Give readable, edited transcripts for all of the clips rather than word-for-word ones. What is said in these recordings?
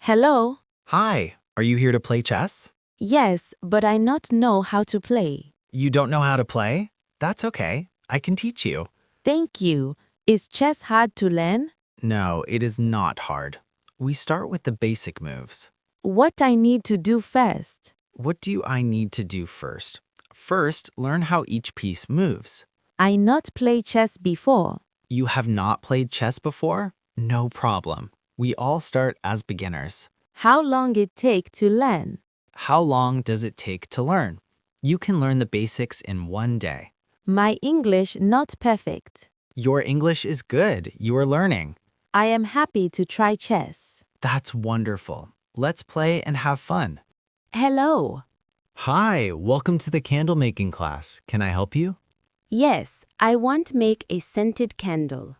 Hello? Hi, are you here to play chess? Yes, but I not know how to play. You don't know how to play? That's okay. I can teach you. Thank you. Is chess hard to learn? No, it is not hard. We start with the basic moves. What I need to do first? What do I need to do first? First, learn how each piece moves. I not play chess before. You have not played chess before? No problem. We all start as beginners. How long it take to learn? How long does it take to learn? You can learn the basics in one day. My English not perfect. Your English is good. You are learning. I am happy to try chess. That's wonderful. Let's play and have fun. Hello. Hi, welcome to the candle making class. Can I help you? Yes, I want make a scented candle.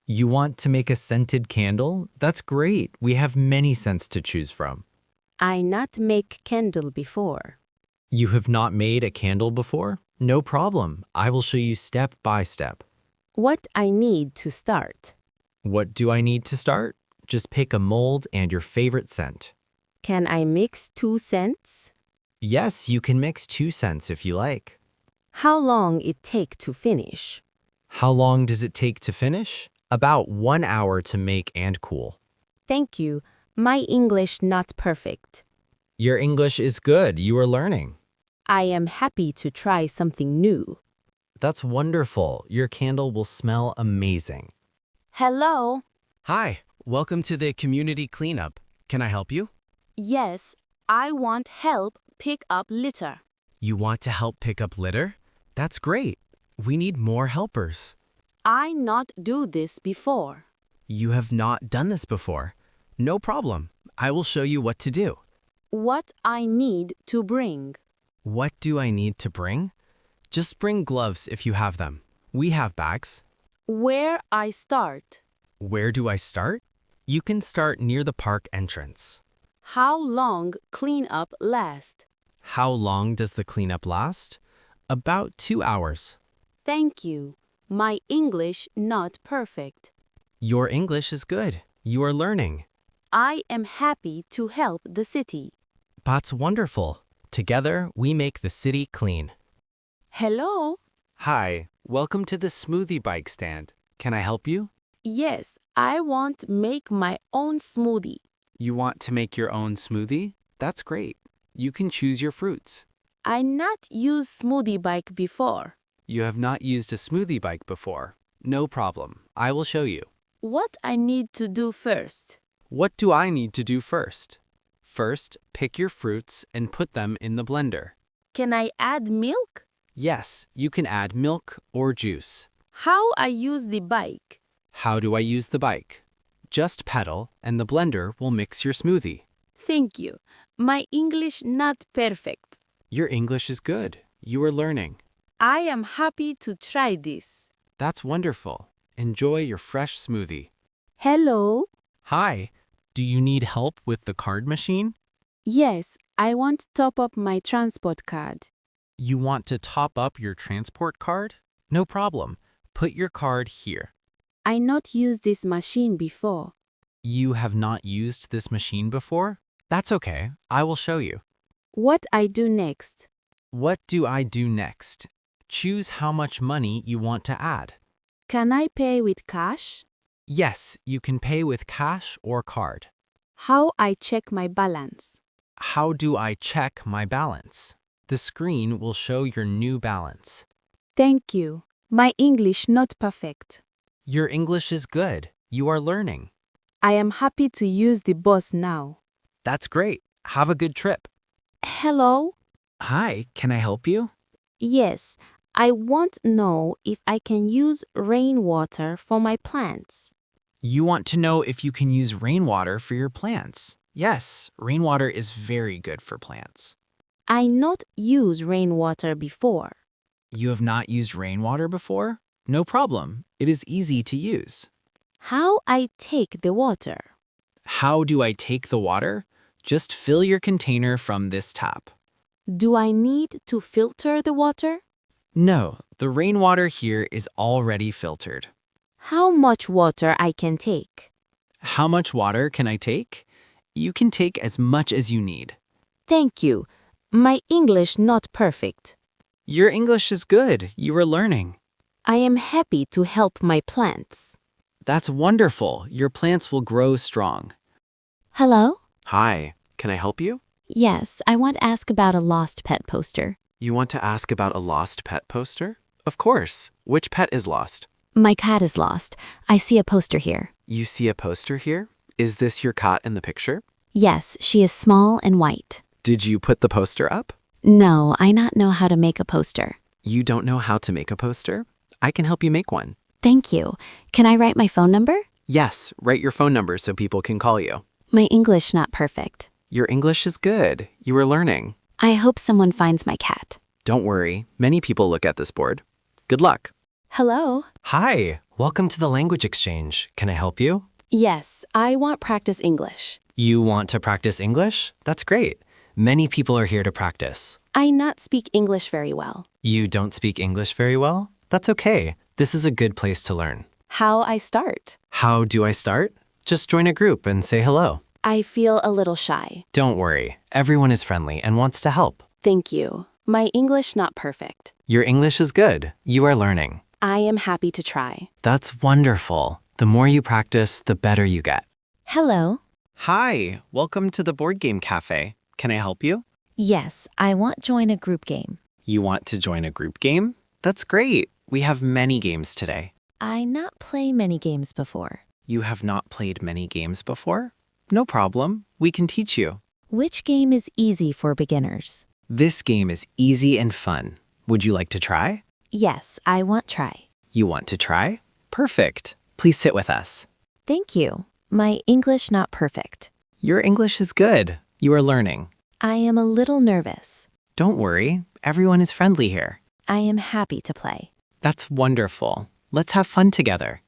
You want to make a scented candle? That's great. We have many scents to choose from. I not make candle before. You have not made a candle before? No problem. I will show you step by step. What I need to start? What do I need to start? Just pick a mold and your favorite scent. Can I mix 2 scents? Yes, you can mix 2 scents if you like. How long it take to finish? How long does it take to finish? About 1 hour to make and cool. Thank you. My English not perfect. Your English is good. You are learning. I am happy to try something new. That's wonderful. Your candle will smell amazing. Hello? Hi, welcome to the community cleanup. Can I help you? Yes, I want help pick up litter. You want to help pick up litter? That's great. We need more helpers. I not do this before. You have not done this before. No problem. I will show you what to do. What I need to bring? What do I need to bring? Just bring gloves if you have them. We have bags. Where I start? Where do I start? You can start near the park entrance. How long cleanup last? How long does the cleanup last? About 2 hours. Thank you. My English not perfect. Your English is good. You are learning. I am happy to help the city. That's wonderful. Together, we make the city clean. Hello? Hi, welcome to the smoothie bike stand. Can I help you? Yes, I want make my own smoothie. You want to make your own smoothie? That's great. You can choose your fruits. I not use smoothie bike before. You have not used a smoothie bike before. No problem. I will show you. What I need to do first? What do I need to do first? First, pick your fruits and put them in the blender. Can I add milk? Yes, you can add milk or juice. How I use the bike? How do I use the bike? Just pedal and the blender will mix your smoothie. Thank you. My English not perfect. Your English is good. You are learning. I am happy to try this. That's wonderful. Enjoy your fresh smoothie. Hello? Hi, do you need help with the card machine? Yes, I want to top up my transport card. You want to top up your transport card? No problem. Put your card here. I not use this machine before. You have not used this machine before? That's okay. I will show you. What I do next? What do I do next? Choose how much money you want to add. Can I pay with cash? Yes, you can pay with cash or card. How I check my balance? How do I check my balance? The screen will show your new balance. Thank you. My English not perfect. Your English is good. You are learning. I am happy to use the bus now. That's great. Have a good trip. Hello? Hi, can I help you? Yes, I want to know if I can use rainwater for my plants. You want to know if you can use rainwater for your plants. Yes, rainwater is very good for plants. I not use rainwater before. You have not used rainwater before? No problem. It is easy to use. How I take the water? How do I take the water? Just fill your container from this tap. Do I need to filter the water? No, the rainwater here is already filtered. How much water I can take? How much water can I take? You can take as much as you need. Thank you. My English not perfect. Your English is good. You are learning. I am happy to help my plants. That's wonderful. Your plants will grow strong. Hello? Hi, can I help you? Yes, I want to ask about a lost pet poster. You want to ask about a lost pet poster? Of course. Which pet is lost? My cat is lost. I see a poster here. You see a poster here? Is this your cat in the picture? Yes, she is small and white. Did you put the poster up? No, I not know how to make a poster. You don't know how to make a poster? I can help you make one. Thank you. Can I write my phone number? Yes, write your phone number so people can call you. My English not perfect. Your English is good. You are learning. I hope someone finds my cat. Don't worry, many people look at this board. Good luck. Hello? Hi, welcome to the language exchange. Can I help you? Yes, I want practice English. You want to practice English? That's great. Many people are here to practice. I not speak English very well. You don't speak English very well? That's okay. This is a good place to learn. How I start? How do I start? Just join a group and say hello. I feel a little shy. Don't worry. Everyone is friendly and wants to help. Thank you. My English not perfect. Your English is good. You are learning. I am happy to try. That's wonderful. The more you practice, the better you get. Hello? Hi, welcome to the Board Game Café. Can I help you? Yes, I want join a group game. You want to join a group game? That's great. We have many games today. I not play many games before. You have not played many games before? No problem. We can teach you. Which game is easy for beginners? This game is easy and fun. Would you like to try? Yes, I want try. You want to try? Perfect. Please sit with us. Thank you. My English not perfect. Your English is good. You are learning. I am a little nervous. Don't worry. Everyone is friendly here. I am happy to play. That's wonderful. Let's have fun together.